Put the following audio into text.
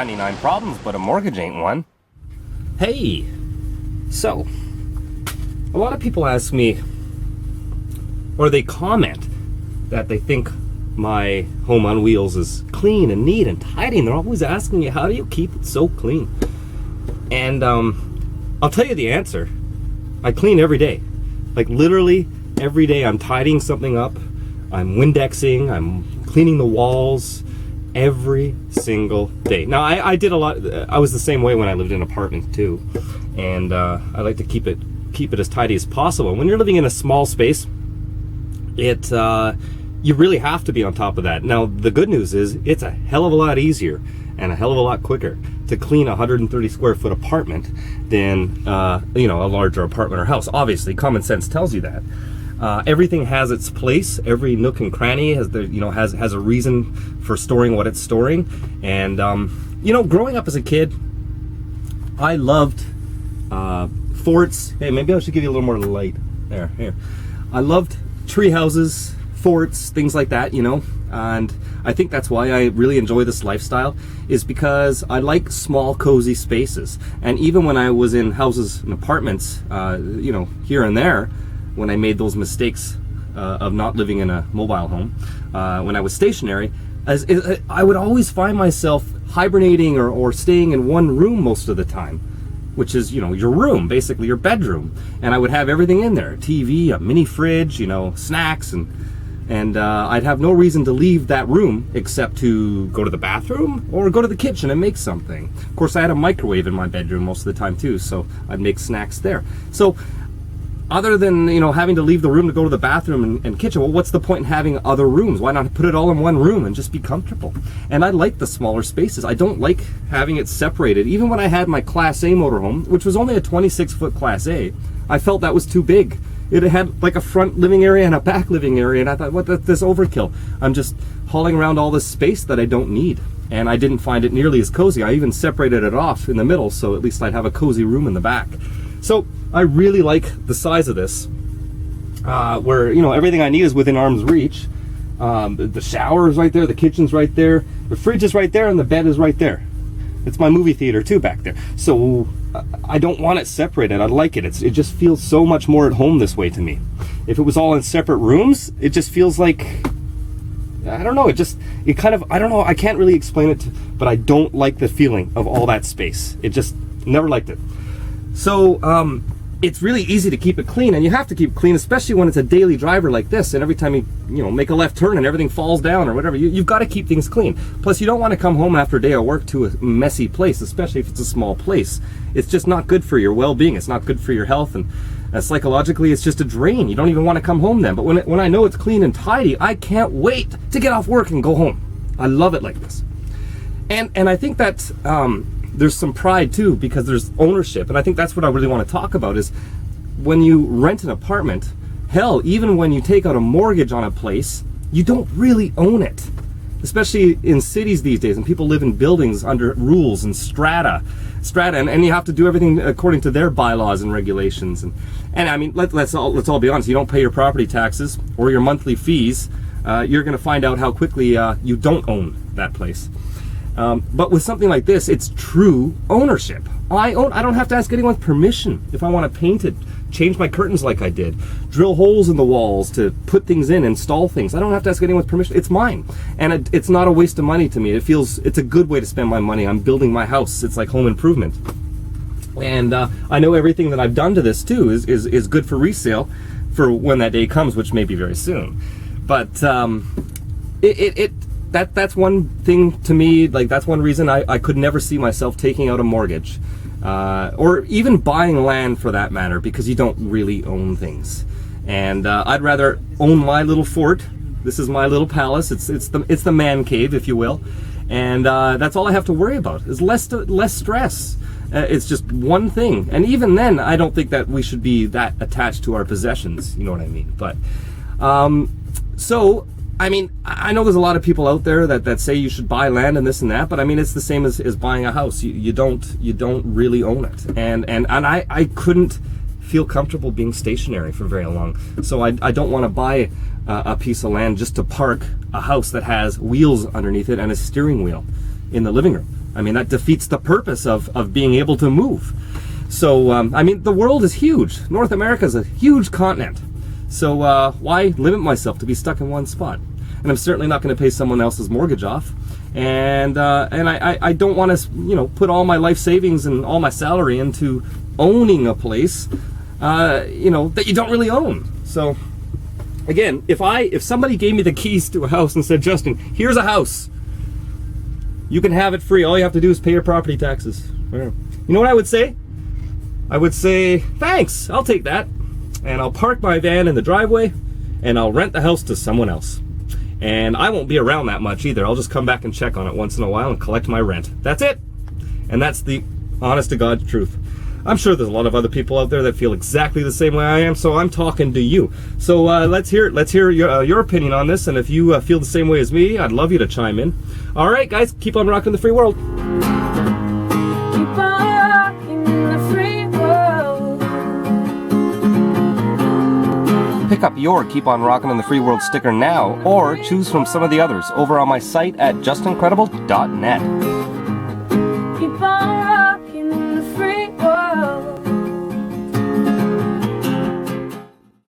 99 problems, but a mortgage ain't one. Hey, so a lot of people ask me, or they comment that they think my home on wheels is clean and neat and tidy, and they're always asking me, how do you keep it so clean? And I'll tell you the answer. I clean every day. Like literally every day I'm tidying something up, I'm Windexing, I'm cleaning the walls every single day. Now I did a lot, I was the same way when I lived in an apartment too, and I like to keep it as tidy as possible. When you're living in a small space, you really have to be on top of that. Now the good news is it's a hell of a lot easier and a hell of a lot quicker to clean a 130 square foot apartment than a larger apartment or house. Obviously, common sense tells you that. Everything has its place. Every nook and cranny has a reason for storing what it's storing. And growing up as a kid, I loved forts. Hey, maybe I should give you a little more light. Here. I loved tree houses, forts, things like that, and I think that's why I really enjoy this lifestyle, is because I like small, cozy spaces. And even when I was in houses and apartments, here and there, when I made those mistakes of not living in a mobile home, when I was stationary, I would always find myself hibernating or staying in one room most of the time, which is, your room, basically your bedroom. And I would have everything in there, a TV, a mini fridge, snacks, and I'd have no reason to leave that room except to go to the bathroom or go to the kitchen and make something. Of course, I had a microwave in my bedroom most of the time too, so I'd make snacks there. So other than, having to leave the room to go to the bathroom and kitchen, well, what's the point in having other rooms? Why not put it all in one room and just be comfortable? And I like the smaller spaces. I don't like having it separated. Even when I had my Class A motorhome, which was only a 26-foot Class A, I felt that was too big. It had like a front living area and a back living area, and I thought, this overkill. I'm just hauling around all this space that I don't need. And I didn't find it nearly as cozy. I even separated it off in the middle, so at least I'd have a cozy room in the back. So I really like the size of this, where everything I need is within arm's reach. The shower is right there, the kitchen's right there, the fridge is right there, and the bed is right there. It's my movie theater too back there. So I don't want it separated. I like it. It just feels so much more at home this way to me. If it was all in separate rooms, it just feels like, I don't know, I don't know, I can't really explain it, but I don't like the feeling of all that space. It just, never liked it. So it's really easy to keep it clean, and you have to keep it clean, especially when it's a daily driver like this, and every time you make a left turn and everything falls down or whatever, you've got to keep things clean. Plus, you don't want to come home after a day of work to a messy place, especially if it's a small place. It's just not good for your well-being. It's not good for your health, and psychologically, it's just a drain. You don't even want to come home then. But when I know it's clean and tidy, I can't wait to get off work and go home. I love it like this. And I think that there's some pride too, because there's ownership, and I think that's what I really want to talk about, is when you rent an apartment, hell, even when you take out a mortgage on a place, you don't really own it. Especially in cities these days, and people live in buildings under rules and strata, and you have to do everything according to their bylaws and regulations. And I mean, let's all be honest. You don't pay your property taxes or your monthly fees, you're going to find out how quickly you don't own that place. But with something like this, it's true ownership. I don't have to ask anyone's permission if I want to paint it, change my curtains like I did, drill holes in the walls to put things in, install things. I don't have to ask anyone's permission. It's mine. And it's not a waste of money to me. It's a good way to spend my money. I'm building my house. It's like home improvement. And I know everything that I've done to this too is good for resale for when that day comes, which may be very soon. But that's one thing to me, like that's one reason I could never see myself taking out a mortgage, or even buying land for that matter, because you don't really own things. And I'd rather own my little fort. This is my little palace. It's the man cave, if you will, and that's all I have to worry about is less stress. It's just one thing, and even then, I don't think that we should be that attached to our possessions. You know what I mean? But so. I mean, I know there's a lot of people out there that say you should buy land and this and that, but I mean, it's the same as buying a house. You don't really own it. And I couldn't feel comfortable being stationary for very long. So I don't want to buy a piece of land just to park a house that has wheels underneath it and a steering wheel in the living room. I mean, that defeats the purpose of being able to move. So, I mean, the world is huge. North America is a huge continent. So why limit myself to be stuck in one spot? And I'm certainly not going to pay someone else's mortgage off. And I don't want to, you know, put all my life savings and all my salary into owning a place, you know, that you don't really own. So again, if somebody gave me the keys to a house and said, Justin, here's a house, you can have it free. All you have to do is pay your property taxes. You know what I would say? I would say, thanks, I'll take that. And I'll park my van in the driveway and I'll rent the house to someone else. And I won't be around that much either. I'll just come back and check on it once in a while and collect my rent. That's it. And that's the honest to God truth. I'm sure there's a lot of other people out there that feel exactly the same way I am, so I'm talking to you. So let's hear your opinion on this, and if you feel the same way as me, I'd love you to chime in. All right, guys, keep on rocking the free world. Keep on rocking in the free world. Pick up your Keep on Rockin' in the Free World sticker now, or choose from some of the others over on my site at justincredible.net. Keep on rocking.